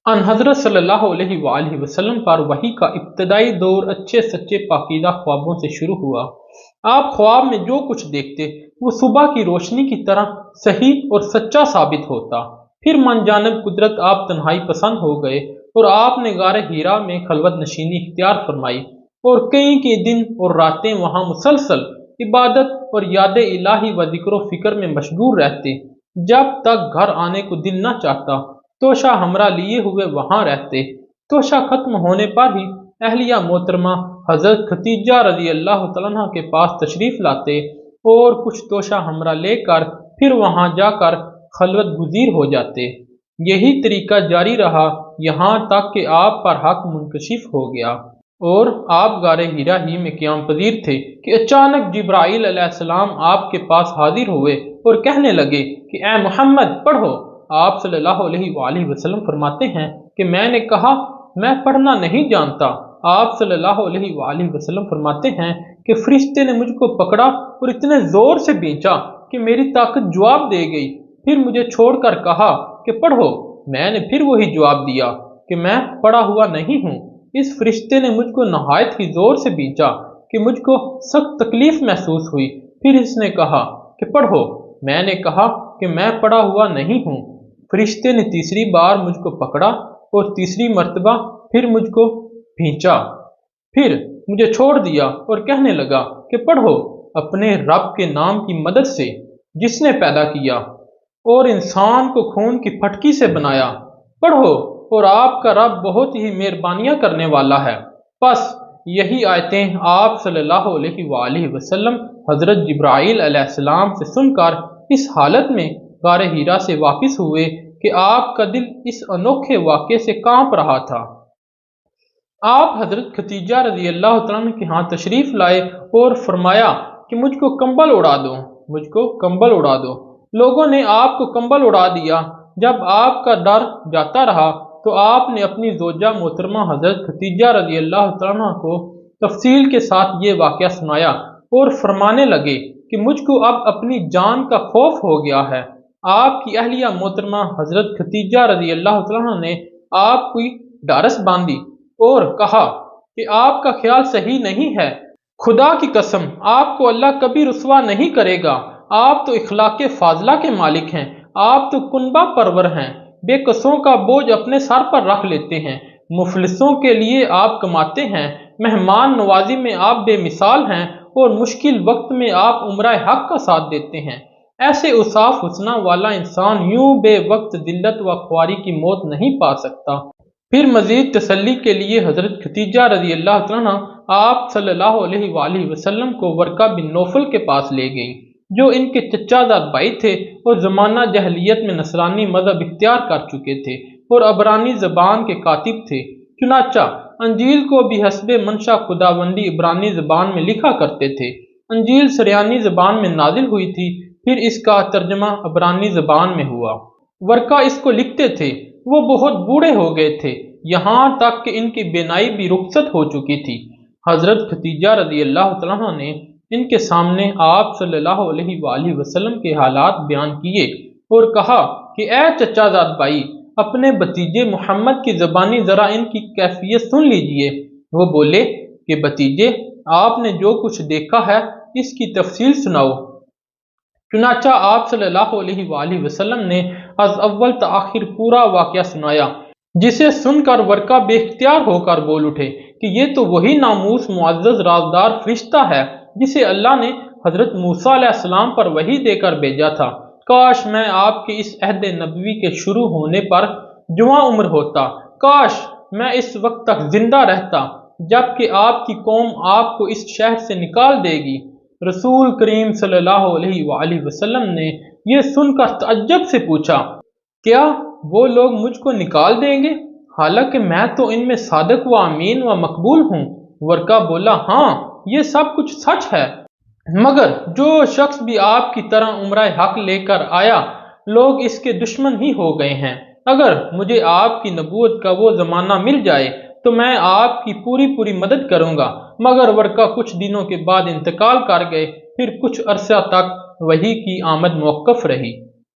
ان حضرت صلی اللہ علیہ وآلہ وسلم پر وحی کا ابتدائی دور اچھے سچے پاکیزہ خوابوں سے شروع ہوا۔ آپ خواب میں جو کچھ دیکھتے وہ صبح کی روشنی کی طرح صحیح اور سچا ثابت ہوتا۔ پھر من جانب قدرت آپ تنہائی پسند ہو گئے اور آپ نے غار ہیرا میں خلوت نشینی اختیار فرمائی اور کئی دن اور راتیں وہاں مسلسل عبادت اور یاد الہی و ذکر و فکر میں مشغول رہتے، جب تک گھر آنے کو دل نہ چاہتا۔ توشہ ہمراہ لیے ہوئے وہاں رہتے۔ توشہ ختم ہونے پر ہی اہلیہ محترمہ حضرت ختیجہ رضی اللہ تعالیٰ عنہ کے پاس تشریف لاتے اور کچھ توشہ ہمراہ لے کر پھر وہاں جا کر خلوت گزیر ہو جاتے۔ یہی طریقہ جاری رہا یہاں تک کہ آپ پر حق منکشف ہو گیا اور آپ غار ہیرا ہی میں قیام پذیر تھے کہ اچانک جبرائیل علیہ السلام آپ کے پاس حاضر ہوئے اور کہنے لگے کہ اے محمد پڑھو۔ آپ صلی اللہ علیہ وآلہ وسلم فرماتے ہیں کہ میں نے کہا میں پڑھنا نہیں جانتا۔ آپ صلی اللہ علیہ وآلہ وسلم فرماتے ہیں کہ فرشتے نے مجھ کو پکڑا اور اتنے زور سے بھینچا کہ میری طاقت جواب دے گئی، پھر مجھے چھوڑ کر کہا کہ پڑھو۔ میں نے پھر وہی جواب دیا کہ میں پڑھا ہوا نہیں ہوں۔ اس فرشتے نے مجھ کو نہایت ہی زور سے بھینچا کہ مجھ کو سخت تکلیف محسوس ہوئی، پھر اس نے کہا کہ پڑھو۔ میں نے کہا کہ میں پڑھا ہوا نہیں ہوں۔ فرشتے نے تیسری بار مجھ کو پکڑا اور تیسری مرتبہ پھر مجھ کو بھینچا، پھر مجھے چھوڑ دیا اور کہنے لگا کہ پڑھو اپنے رب کے نام کی مدد سے جس نے پیدا کیا اور انسان کو خون کی پھٹکی سے بنایا، پڑھو اور آپ کا رب بہت ہی مہربانیاں کرنے والا ہے۔ بس یہی آیتیں آپ صلی اللہ علیہ وآلہ وسلم حضرت جبرائیل علیہ السلام سے سن کر اس حالت میں غار ہیرا سے واپس ہوئے کہ آپ کا دل اس انوکھے واقعے سے کانپ رہا تھا۔ آپ حضرت ختیجہ رضی اللہ تعالیٰ عنہ کے ہاں تشریف لائے اور فرمایا کہ مجھ کو کمبل اڑا دو، مجھ کو کمبل اڑا دو۔ لوگوں نے آپ کو کمبل اڑا دیا۔ جب آپ کا ڈر جاتا رہا تو آپ نے اپنی زوجہ محترمہ حضرت ختیجہ رضی اللہ تعالیٰ عنہ کو تفصیل کے ساتھ یہ واقعہ سنایا اور فرمانے لگے کہ مجھ کو اب اپنی جان کا خوف ہو گیا ہے۔ آپ کی اہلیہ محترمہ حضرت ختیجہ رضی اللہ تعالیٰ عنہ نے آپ کی ڈارس باندھی اور کہا کہ آپ کا خیال صحیح نہیں ہے، خدا کی قسم آپ کو اللہ کبھی رسوا نہیں کرے گا۔ آپ تو اخلاق فاضلہ کے مالک ہیں، آپ تو کنبہ پرور ہیں، بے کسوں کا بوجھ اپنے سر پر رکھ لیتے ہیں، مفلسوں کے لیے آپ کماتے ہیں، مہمان نوازی میں آپ بے مثال ہیں اور مشکل وقت میں آپ امرہ حق کا ساتھ دیتے ہیں۔ ایسے اوصاف حسنہ والا انسان یوں بے وقت ذلت و خواری کی موت نہیں پا سکتا۔ پھر مزید تسلی کے لیے حضرت ختیجہ رضی اللہ عنہ آپ صلی اللہ علیہ وآلہ وسلم کو ورقہ بن نوفل کے پاس لے گئیں، جو ان کے چچا زاد بھائی تھے اور زمانہ جاہلیت میں نصرانی مذہب اختیار کر چکے تھے اور عبرانی زبان کے کاتب تھے۔ چنانچہ انجیل کو بھی حسب منشا خداوندی عبرانی زبان میں لکھا کرتے تھے۔ انجیل سریانی زبان میں نازل ہوئی تھی، پھر اس کا ترجمہ عبرانی زبان میں ہوا۔ ورقہ اس کو لکھتے تھے، وہ بہت بوڑھے ہو گئے تھے، یہاں تک کہ ان کی بینائی بھی رخصت ہو چکی تھی۔ حضرت ختیجہ رضی اللہ تعالیٰ عنہ نے ان کے سامنے آپ صلی اللہ علیہ وآلہ وسلم کے حالات بیان کیے اور کہا کہ اے چچا زاد بھائی، اپنے بھتیجے محمد کی زبانی ذرا ان کی کیفیت سن لیجئے۔ وہ بولے کہ بھتیجے آپ نے جو کچھ دیکھا ہے اس کی تفصیل سناؤ۔ چنانچہ آپ صلی اللہ علیہ وآلہ وسلم نے از اول تا آخر پورا واقعہ سنایا، جسے سن کر ورقہ بے اختیار ہو کر بول اٹھے کہ یہ تو وہی ناموس معزز رازدار فرشتہ ہے جسے اللہ نے حضرت موسیٰ علیہ السلام پر وحی دے کر بھیجا تھا۔ کاش میں آپ کے اس عہد نبوی کے شروع ہونے پر جواں عمر ہوتا، کاش میں اس وقت تک زندہ رہتا جب کہ آپ کی قوم آپ کو اس شہر سے نکال دے گی۔ رسول کریم صلی اللہ علیہ وآلہ وسلم نے یہ سن کر تعجب سے پوچھا، کیا وہ لوگ مجھ کو نکال دیں گے حالانکہ میں تو ان میں صادق و امین و مقبول ہوں؟ ورقہ بولا، ہاں یہ سب کچھ سچ ہے، مگر جو شخص بھی آپ کی طرح عمرہ حق لے کر آیا لوگ اس کے دشمن ہی ہو گئے ہیں۔ اگر مجھے آپ کی نبوت کا وہ زمانہ مل جائے تو میں آپ کی پوری مدد کروں گا۔ مگر ورقہ کچھ دنوں کے بعد انتقال کر گئے، پھر کچھ عرصہ تک وحی کی آمد موقف رہی۔